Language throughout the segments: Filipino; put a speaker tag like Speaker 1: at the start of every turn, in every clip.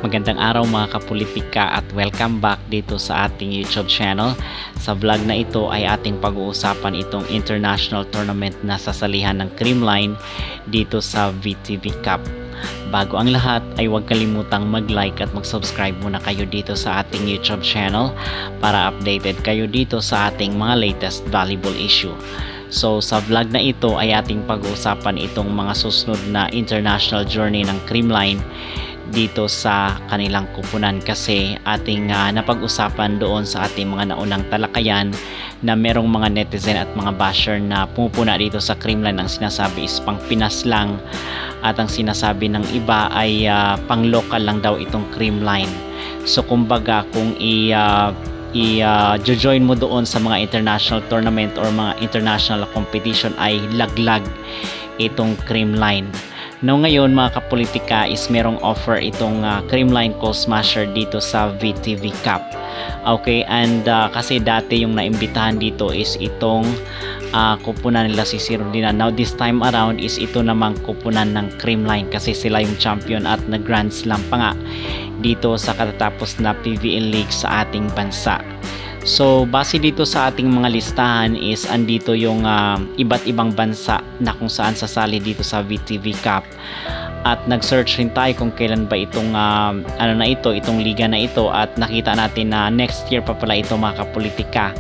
Speaker 1: Magandang araw mga kapolitika at welcome back dito sa ating YouTube channel. Sa vlog na ito ay ating pag-uusapan itong international tournament na sasalihan ng Creamline dito sa VTV Cup. Bago ang lahat ay huwag kalimutang mag-like at mag-subscribe muna kayo dito sa ating YouTube channel para updated kayo dito sa ating mga latest volleyball issue. So sa vlog na ito ay ating pag-uusapan itong mga susunod na international journey ng Creamline dito sa kanilang kupunan, kasi ating napag-usapan doon sa ating mga naunang talakayan na merong mga netizen at mga basher na pumupuna dito sa Creamline. Ang sinasabi is pang Pinas lang at ang sinasabi ng iba ay pang local lang daw itong Creamline. So kumbaga kung i-join mo doon sa mga international tournament or mga international competition ay laglag itong Creamline. No, ngayon mga kapolitika is merong offer itong Creamline Cold Smasher dito sa VTV Cup. Okay, and kasi dati yung naimbitahan dito is itong kupunan nila si Sirolina. Now this time around is ito namang kupunan ng Creamline kasi sila yung champion at na Grand Slam pa nga dito sa katatapos na PVL League sa ating bansa. So base dito sa ating mga listahan is andito yung iba't ibang bansa na kung saan sasali dito sa VTV Cup. At nag-search rin tayo kung kailan ba itong itong liga na ito, at nakita natin na next year pa pala ito mga kapolitika.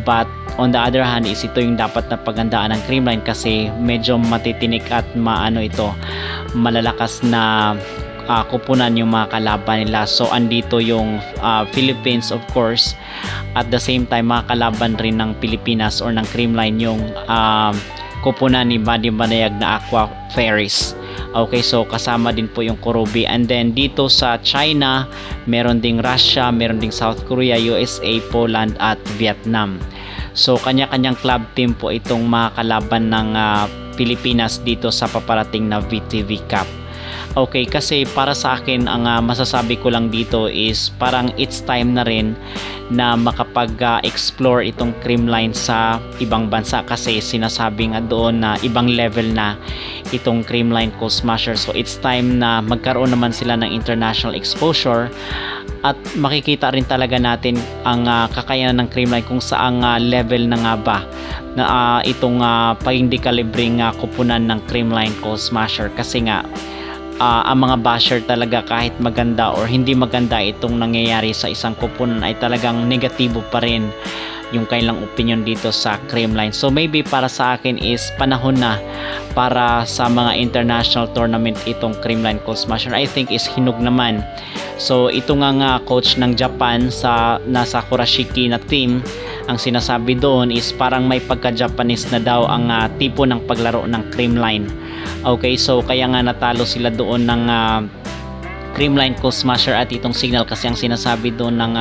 Speaker 1: But on the other hand is ito yung dapat na pagandaan ng Creamline kasi medyo matitinik at malalakas na kupunan yung mga kalaban nila. So andito yung Philippines of course, at the same time mga kalaban rin ng Pilipinas or ng Creamline yung kupunan ni Buddy Banayag na Aqua Ferries. Okay, so kasama din po yung Kurubi. And then dito sa China meron ding Russia, meron ding South Korea, USA, Poland at Vietnam. So kanya-kanyang club team po itong mga kalaban ng Pilipinas dito sa paparating na VTV Cup. Okay, kasi para sa akin ang masasabi ko lang dito is parang it's time na rin na makapag-explore itong Creamline sa ibang bansa, kasi sinasabi nga doon na ibang level na itong Creamline Cold Smasher. So it's time na magkaroon naman sila ng international exposure at makikita rin talaga natin ang kakayanan ng Creamline kung saang level na nga ba na itong pagindi kalibring kupunan ng Creamline Cold Smasher. Kasi nga ang mga basher talaga kahit maganda or hindi maganda itong nangyayari sa isang kupunan ay talagang negatibo pa rin yung kailang opinion dito sa Creamline. So maybe para sa akin is panahon na para sa mga international tournament itong Creamline Cold Smasher. I think is hinog naman. So ito nga coach ng Japan sa nasa Kurashiki na team, ang sinasabi doon is parang may pagka-Japanese na daw ang tipo ng paglaro ng Creamline. Okay, so kaya nga natalo sila doon ng Creamline Cold Smasher at itong Signal, kasi ang sinasabi doon ng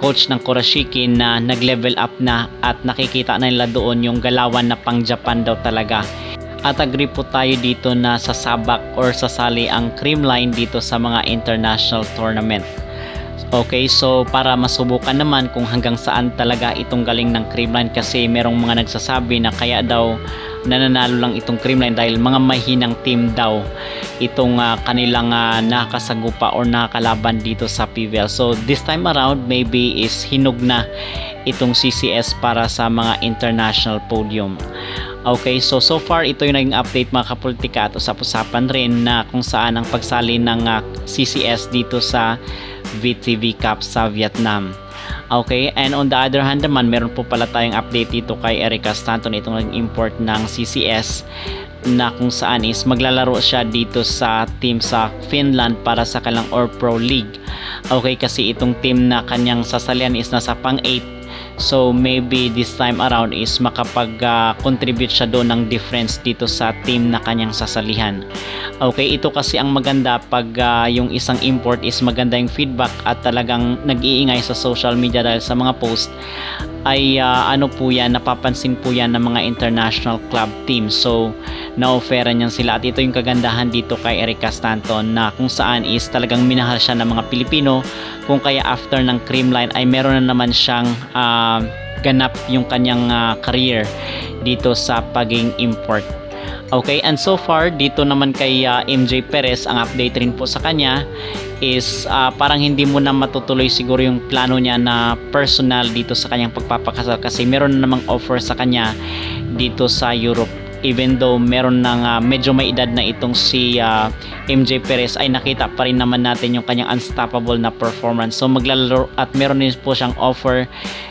Speaker 1: coach ng Kurashiki na nag-level up na at nakikita na nila doon yung galawan na pang Japan daw talaga. At agree po tayo dito na sasabak or sasali ang Creamline dito sa mga international tournament. Okay, so para masubukan naman kung hanggang saan talaga itong galing ng Creamline, kasi merong mga nagsasabi na kaya daw nananalo lang itong Creamline dahil mga mahinang team daw itong kanilang nakasagupa or nakakalaban dito sa PVL. So this time around maybe is hinog na itong CCS para sa mga international podium. Okay, so far ito yung naging update mga kapolitika at usap-usapan rin na kung saan ang pagsali ng CCS dito sa VTV Cup sa Vietnam. Okay, and on the other hand naman meron po pala tayong update dito kay Erika Stanton, itong nag-import ng CCS na kung saan is maglalaro siya dito sa team sa Finland para sa kanilang Pro League. Okay, kasi itong team na kanyang sasalihan is nasa pang-8. So maybe this time around is makapag-contribute siya doon ng difference dito sa team na kanyang sasalihan. Okay, ito kasi ang maganda pag yung isang import is maganda yung feedback at talagang nag-iingay sa social media dahil sa mga post ay napapansin po yan ng mga international club teams. So na-offeran niyan sila, at ito yung kagandahan dito kay Erika Stanton na kung saan is talagang minahal siya ng mga Pilipino, kung kaya after ng Creamline ay meron na naman siyang ganap yung kanyang career dito sa pagiging import. Okay, and so far dito naman kay MJ Perez, ang update rin po sa kanya is parang hindi mo na matutuloy siguro yung plano niya na personal dito sa kanyang pagpapakasal kasi meron na namang offer sa kanya dito sa Europe. Even though meron ng medyo may edad na itong si MJ Perez, ay nakita pa rin naman natin yung kanyang unstoppable na performance. So maglalaro at meron din po siyang offer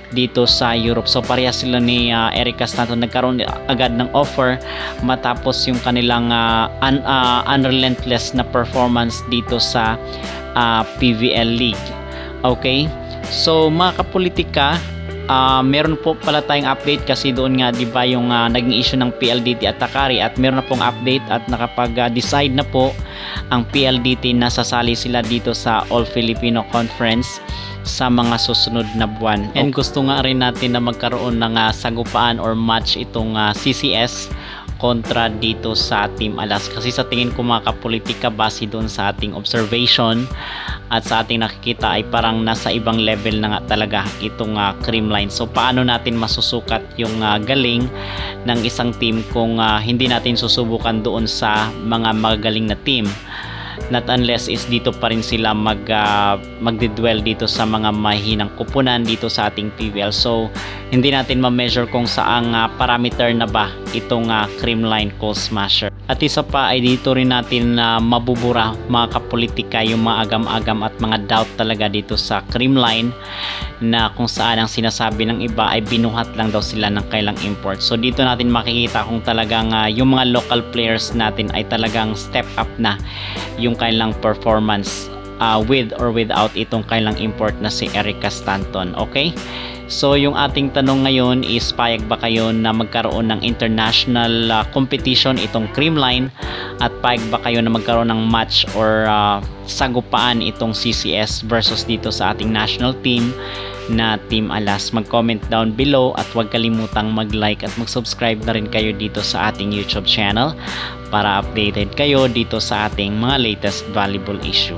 Speaker 1: dito sa Europe. So parehas sila ni Erica Stanton, nagkaroon agad ng offer matapos yung kanilang unrelentless na performance dito sa PVL League. Okay, so mga kapolitika, meron po pala tayong update kasi doon nga 'di ba yung naging issue ng PLDT at Takari, at meron na pong update at nakapag-decide na po ang PLDT na sasali sila dito sa All Filipino Conference sa mga susunod na buwan. And gusto nga rin natin na magkaroon ng sagupaan or match itong CCS kontra dito sa Team Alas, kasi sa tingin ko mga kapolitika, base doon sa ating observation at sa ating nakikita, ay parang nasa ibang level na nga talaga itong Creamline. So paano natin masusukat yung galing ng isang team kung hindi natin susubukan doon sa mga magagaling na team? Not unless is dito pa rin sila magdidwell dito sa mga mahinang kupunan dito sa ating PVL. So hindi natin ma-measure kung saang parameter na ba itong Creamline Cold Smasher. At isa pa ay dito rin natin mabubura mga kapolitika yung mga agam-agam at mga doubt talaga dito sa Creamline, na kung saan ang sinasabi ng iba ay binuhat lang daw sila ng kailang import. So dito natin makikita kung talagang yung mga local players natin ay talagang step up na yung kailang performance with or without itong kailang import na si Erica Stanton. Okay, so yung ating tanong ngayon is, payag ba kayo na magkaroon ng international competition itong Creamline, at payag ba kayo na magkaroon ng match or sagupaan itong CCS versus dito sa ating national team na Team Alas? Mag-comment down below at huwag kalimutang mag-like at mag-subscribe na rin kayo dito sa ating YouTube channel para updated kayo dito sa ating mga latest valuable issue.